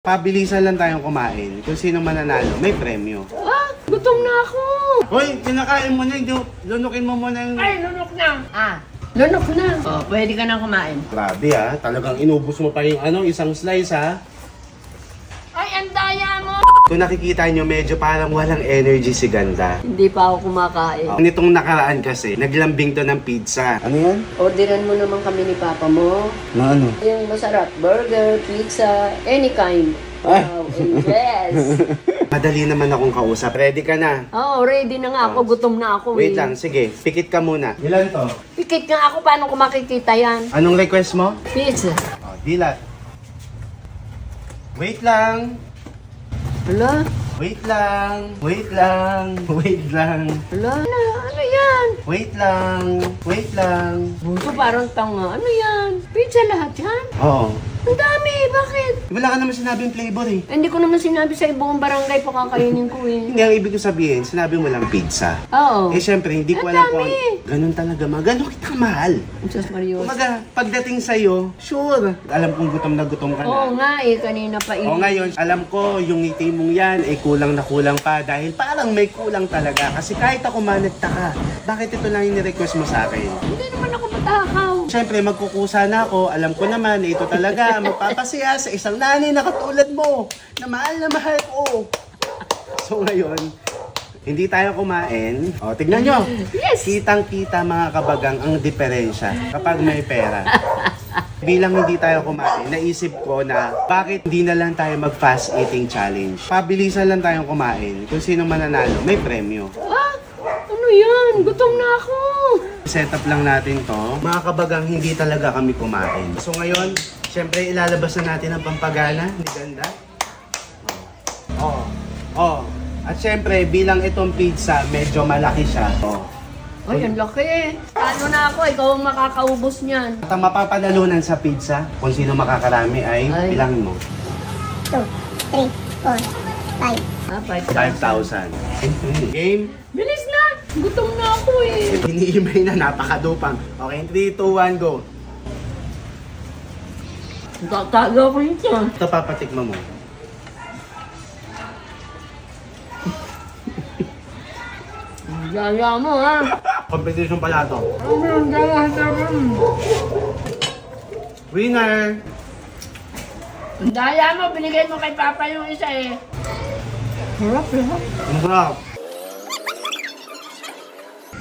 Pabilisan lang tayong kumain. Kung sino mananalo, may premyo. Ah, gutom na ako. Hoy, kinakain mo na yung lunukin mo muna yung... Ay, lunok na. Lunok na. Oh, pwede ka nang kumain. Grabe talagang inubos mo pa yung isang slice Ay, ang daya mo. Kung nakikita nyo, medyo parang walang energy si Ganda. Hindi pa ako kumakain. Nitong nakaraan kasi, naglambing to ng pizza. Ano yan? Orderan mo naman kami ni Papa mo. Na ano? Yung masarap, burger, pizza, any kind. Wow, yes. Madali naman akong kausap. Ready ka na? Oo, ready na nga ako. Gutom na ako. Wait lang, sige. Pikit ka muna. Ilan to? Pikit nga ako. Paano ko makikita yan? Anong request mo? Pizza. Dilat. Wait lang. Hala? Wait lang. Wait lang. Wait lang. Hala? Ano yan? Wait lang. Wait lang. Buto parang tanga. Ano yan? Pizza lahat yan? Oo. Ang dami. Bakit? Wala ka naman sinabing flavor eh. Hindi ko naman sinabi sa buong barangay pa kakainin ko eh. Hindi, ang ibig ko sabihin, sinabi mo lang pizza. Oo. Eh syempre, hindi ko Ang alam kung dami. ganun talaga gano'n kita mahal. Diyos Mario. Kumbaga, pagdating sa'yo, sure. Alam kong gutom ka na. Oo nga eh. Kanina pa eh. O ngayon, alam ko, yung ngiti mong yan, ay kulang na kulang pa dahil parang may kulang talaga. Kasi kahit ako managtaka, bakit ito lang yung ni-request mo sa akin? Hindi naman ako matakaw. Siyempre, magkukusa na ako. Alam ko naman na ito talaga magpapasaya sa isang nanay na katulad mo na mahal ko. So ngayon, hindi tayo kumain. O, tignan nyo. Yes! Kitang-kita mga kabagang ang diferensya kapag may pera. Bilang hindi tayo kumain, naisip ko na bakit hindi na lang tayo mag-fast eating challenge. Pabilisan lang tayong kumain. Kung sino mananalo, may premyo. Ah! Ano yan? Gutom na ako. Setup lang natin to. Mga kabagang, hindi talaga kami kumain. So ngayon, syempre ilalabas na natin ang pampagana ni Ganda. Oh. At syempre, bilang itong pizza, medyo malaki siya. Ay, ang laki. Ano na ako? Ikaw ang makakaubos niyan. At ang mapapanalunan sa pizza, kung sino makakarami ay bilangin mo. 2, 3, 4, 5. Ah, 5,000. Game? Bilis na! Gutom na ako eh. Iniimay na, napakadupang. Okay, 3, 2, 1, go. Tatago ko nito. Ito papatikma mo. Gaya mo ha. Competition pala to. Ang gaya Winner! Ang daya mo, binigay mo kay Papa yung isa eh. Harap. Ang sarap.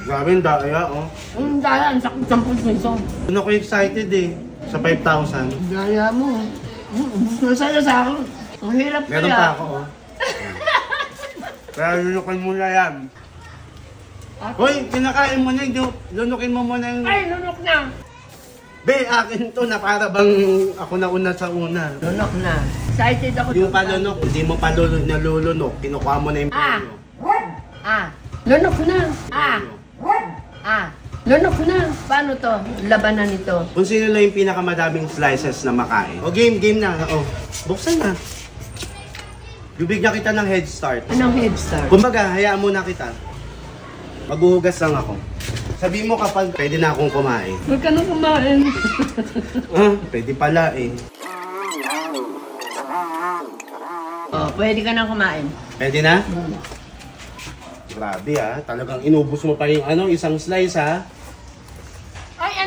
Grabe yung daya, Ang daya, ang sakit ng puso. Ano ko excited eh, sa 5,000. Ang daya mo. Gusto sa'yo sa akin. Ang hirap kaya. Meron pa ako, Kaya lunukin mo na yan. Hoy, kinakain mo na yung lunukin mo muna yung... Ay, lunok na. Be, akin to na para bang ako na una sa una. Lunok na. Excited ako. Hindi mo pa lunok, hindi mo pa nalulunok. Kinukuha mo na yung premyo. Lunok na. Lunok na. Paano to? Labanan nito. Kung sino lang yung pinakamadaming slices na makain. O game na. Buksan na. Bibigyan kita ng head start. Anong head start? Kumbaga, hayaan muna kita. Maghuhugas lang ako. Sabihin mo kapag pwede na akong kumain. Huwag ka nang kumain. Pwede pala eh. Oh, pwede ka nang kumain. Pwede na? Grabe talagang inubos mo pa yung isang slice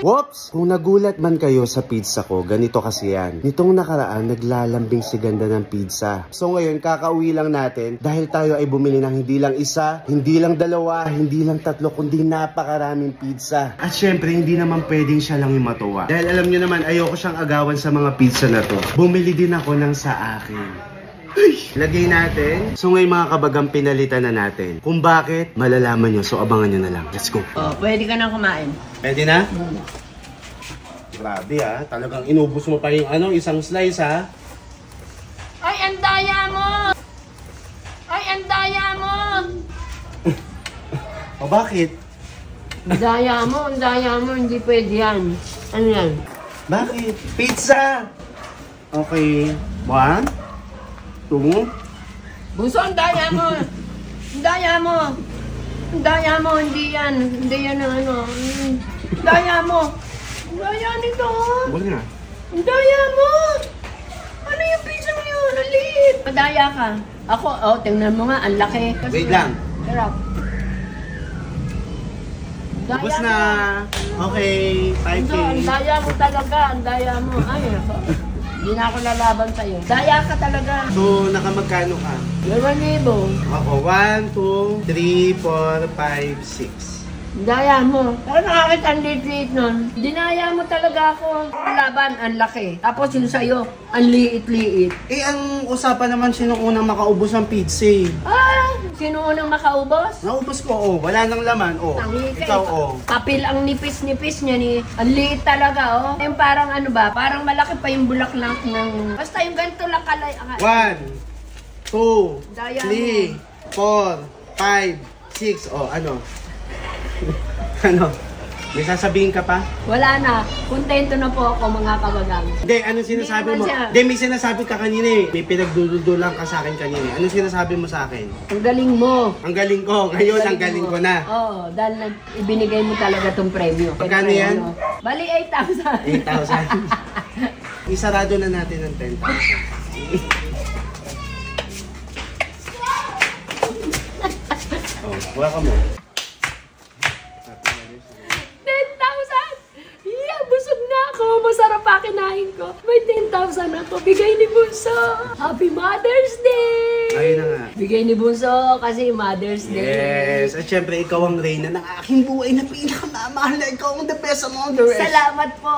Whoops! Kung nagulat man kayo sa pizza ko, ganito kasi yan. Nitong nakaraan, naglalambing si Ganda ng pizza. So ngayon, kakauwi lang natin dahil tayo ay bumili ng hindi lang isa, hindi lang dalawa, hindi lang tatlo, kundi napakaraming pizza. At syempre, hindi naman pwedeng siya lang yung matuwa. Dahil alam nyo naman, ayoko siyang agawan sa mga pizza na to. Bumili din ako ng sa akin. Lagay natin. So ngayon mga kabagang pinalitan na natin. Kung bakit, malalaman nyo. So abangan nyo na lang. Let's go. Oh, pwede ka nang kumain. Pwede na? Grabe talagang inubos mo pa yung isang slice Ay, ang daya mo! Ay, ang daya mo! O bakit? Ang daya mo, hindi pwede yan. Ano yan? Bakit? Pizza! Okay. 1, 2. Buso, ang daya mo! Ang daya mo! Ang daya mo, hindi yan. Hindi yan ang Ang daya mo! Ang daya nito! Buli na. Ang daya mo! Ano yung pizza mo yun? naman ang liit. Madaya ka. Ako, oh, tingnan mo nga, ang laki. Kasi, Wait lang. Sarap. Daya Tapos na. mo. Okay, 5K. Ito, ang daya mo talaga, ang daya mo. Ay, ako. Hindi na ako lalaban sa'yo. Daya ka talaga. So, nakamagkano ka? 2,000. Ako, 1, 2, 3, 4, 5, 6. Daya mo. Pero nakakita ang liit-liit nun. Dinaya mo talaga ako. Ang laban, ang laki. Tapos yung sa'yo, ang liit-liit. Eh, ang usapan naman sino unang makaubos ng pizza eh. Ah! Sino unang makaubos? Naubos ko, oh. Wala nang laman, oh. Tangi ka, Ikaw, eh. oh. Papel ang nipis-nipis niya ni. Ang liit talaga, oh. Yung parang ano ba? Parang malaki pa yung bulaklak ng... Basta yung ganito lang kalay. 1, 2, Daya 3, 4, 5, 6. Oh, ano? Ano? May sasabihin ka pa? Wala na. Kontento na po ako mga kabagang. Hindi, anong sinasabi Hindi mo? naman siya. Hindi, may sinasabi ka kanina eh. May pinagdududulang ka sa akin kanina. Anong sinasabi mo sa akin? Ang galing mo. Ang galing ko. Ngayon, ang galing ko na. Oo, dahil ibinigay mo talaga tong premyo. Magkano yan? Bali 8,000. 8,000. Isarado na natin ng 10,000. Oh, buha ka mo. 10,000! Yeah, busog na ako. Masarap pa kinain ko. May 10,000 ako. Bigay ni Bunso. Happy Mother's Day! Ayun na nga. Bigay ni Bunso kasi Mother's Day. Yes. At syempre, ikaw ang reyna ng aking buhay na pinakamamahal na ikaw ang the best among the rest. Salamat po.